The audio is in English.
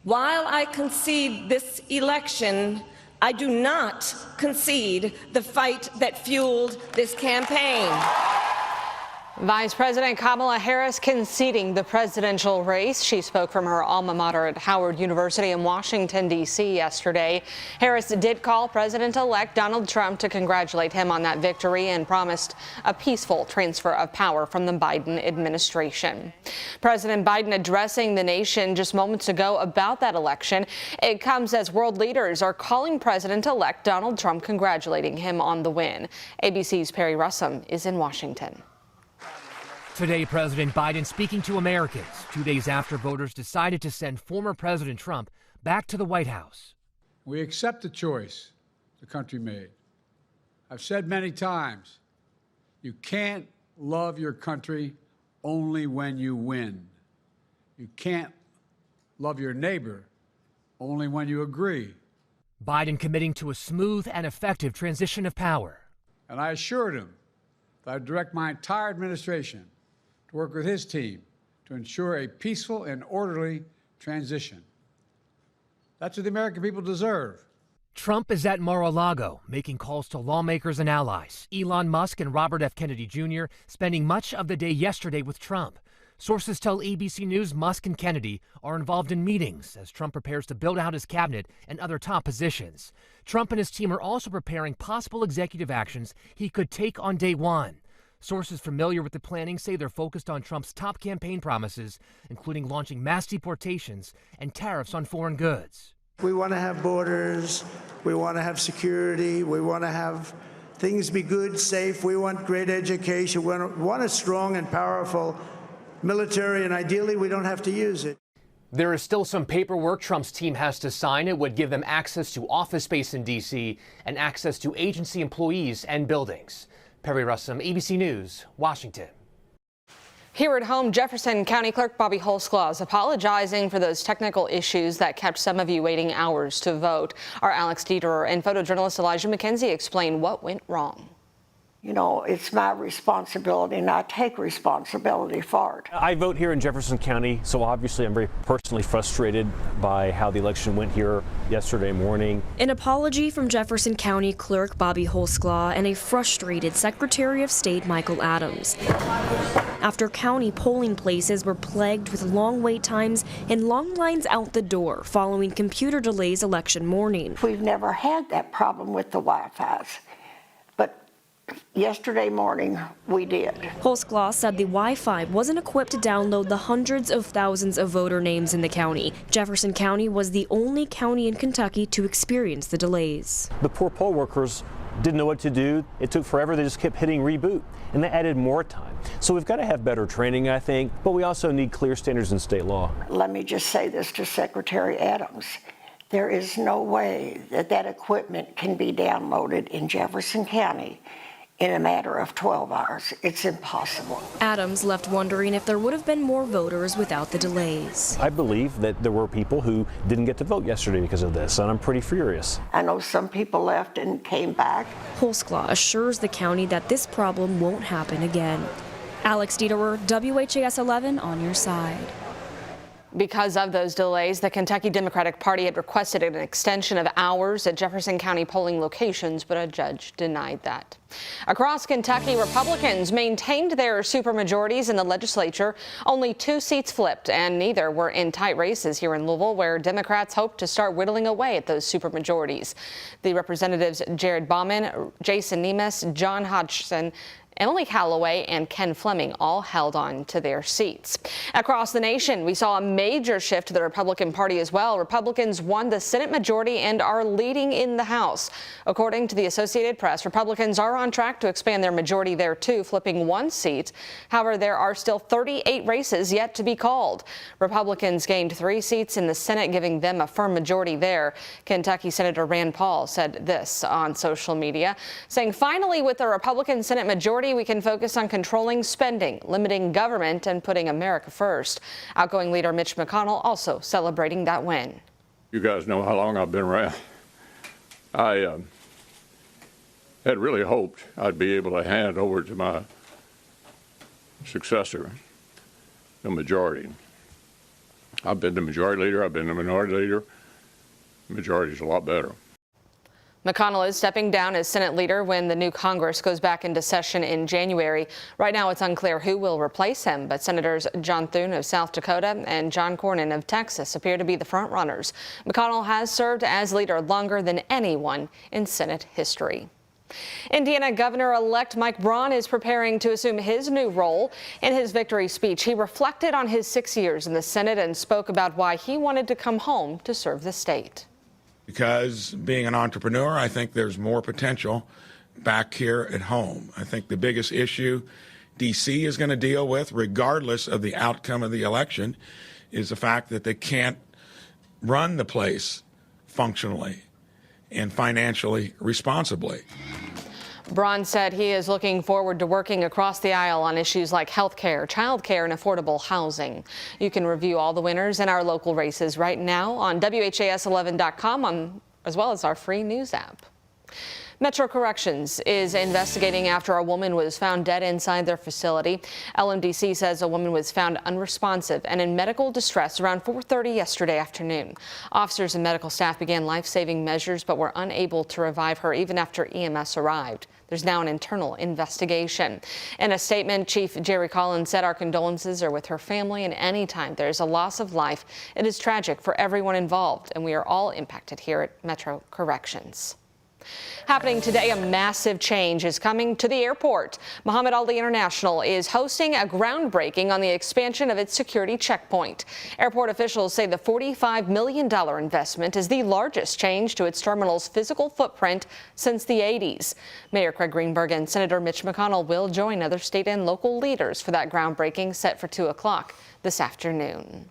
While I concede this election, I do not concede the fight that fueled this campaign. Vice President Kamala Harris conceding the presidential race. She spoke from her alma mater at Howard University in Washington, D.C. yesterday. Harris did call President-elect Donald Trump to congratulate him on that victory and promised a peaceful transfer of power from the Biden administration. President Biden addressing the nation just moments ago about that election. It comes as world leaders are calling President-elect Donald Trump, congratulating him on the win. ABC's Perry Russum is in Washington. Today, President Biden speaking to Americans 2 days after voters decided to send former President Trump back to the White House. We accept the choice the country made. I've said many times, you can't love your country only when you win. You can't love your neighbor only when you agree. Biden committing to a smooth and effective transition of power. And I assured him that I'd direct my entire administration to work with his team to ensure a peaceful and orderly transition. That's what the American people deserve. Trump is at Mar-a-Lago, making calls to lawmakers and allies. Elon Musk and Robert F. Kennedy Jr. spending much of the day yesterday with Trump. Sources tell ABC News Musk and Kennedy are involved in meetings as Trump prepares to build out his cabinet and other top positions. Trump and his team are also preparing possible executive actions he could take on day one. Sources familiar with the planning say they're focused on Trump's top campaign promises, including launching mass deportations and tariffs on foreign goods. We want to have borders. We want to have security. We want to have things be good, safe. We want great education. We want a strong and powerful military, and ideally, we don't have to use it. There is still some paperwork Trump's team has to sign. It would give them access to office space in D.C. and access to agency employees and buildings. Perry Russum, ABC News, Washington. Here at home, Jefferson County Clerk Bobby Holzclaw is apologizing for those technical issues that kept some of you waiting hours to vote. Our Alex Dieterer and photojournalist Elijah McKenzie explain what went wrong. You know, it's my responsibility, and I take responsibility for it. I vote here in Jefferson County, so obviously I'm very personally frustrated by how the election went here yesterday morning. An apology from Jefferson County Clerk Bobby Holzclaw and a frustrated Secretary of State Michael Adams. After county polling places were plagued with long wait times and long lines out the door following computer delays election morning. We've never had that problem with the Wi-Fi's. Yesterday morning, we did. Holzclaw said the Wi-Fi wasn't equipped to download the hundreds of thousands of voter names in the county. Jefferson County was the only county in Kentucky to experience the delays. The poor poll workers didn't know what to do. It took forever. They just kept hitting reboot, and they added more time. So we've got to have better training, I think, but we also need clear standards in state law. Let me just say this to Secretary Adams. There is no way that that equipment can be downloaded in Jefferson County in a matter of 12 hours. It's impossible. Adams left wondering if there would have been more voters without the delays. I believe that there were people who didn't get to vote yesterday because of this, and I'm pretty furious. I know some people left and came back. Holzclaw assures the county that this problem won't happen again. Alex Dieterer, WHAS11 on your side. Because of those delays, the Kentucky Democratic Party had requested an extension of hours at Jefferson County polling locations, but a judge denied that. Across Kentucky, Republicans maintained their supermajorities in the legislature. Only 2 seats flipped, and neither were in tight races here in Louisville, where Democrats hope to start whittling away at those supermajorities. The representatives Jared Bauman, Jason Nemes, John Hodgson, Emily Callaway and Ken Fleming all held on to their seats. Across the nation, we saw a major shift to the Republican Party as well. Republicans won the Senate majority and are leading in the House. According to the Associated Press, Republicans are on track to expand their majority there too, flipping 1 seat. However, there are still 38 races yet to be called. Republicans gained 3 seats in the Senate, giving them a firm majority there. Kentucky Senator Rand Paul said this on social media, saying, "Finally, with the Republican Senate majority, we can focus on controlling spending, limiting government, and putting America first." Outgoing leader Mitch McConnell also celebrating that win. You guys know how long I've been around. I had really hoped I'd be able to hand over to my successor the majority. I've been the majority leader. I've been the minority leader. Majority's a lot better. McConnell is stepping down as Senate leader when the new Congress goes back into session in January. Right now, it's unclear who will replace him, but Senators John Thune of South Dakota and John Cornyn of Texas appear to be the front runners. McConnell has served as leader longer than anyone in Senate history. Indiana Governor-elect Mike Braun is preparing to assume his new role. In his victory speech, he reflected on his 6 years in the Senate and spoke about why he wanted to come home to serve the state. Because being an entrepreneur, I think there's more potential back here at home. I think the biggest issue D.C. is going to deal with, regardless of the outcome of the election, is the fact that they can't run the place functionally and financially responsibly. Braun said he is looking forward to working across the aisle on issues like health care, child care, and affordable housing. You can review all the winners in our local races right now on WHAS11.com, as well as our free news app. Metro Corrections is investigating after a woman was found dead inside their facility. LMDC says a woman was found unresponsive and in medical distress around 4:30 yesterday afternoon. Officers and medical staff began life-saving measures but were unable to revive her even after EMS arrived. There's now an internal investigation. In a statement, Chief Jerry Collins said, "Our condolences are with her family, and anytime there's a loss of life, it is tragic for everyone involved, and we are all impacted here at Metro Corrections." Happening today, a massive change is coming to the airport. Muhammad Ali International is hosting a groundbreaking on the expansion of its security checkpoint. Airport officials say the $45 million investment is the largest change to its terminal's physical footprint since the 80s. Mayor Craig Greenberg and Senator Mitch McConnell will join other state and local leaders for that groundbreaking set for 2 o'clock this afternoon.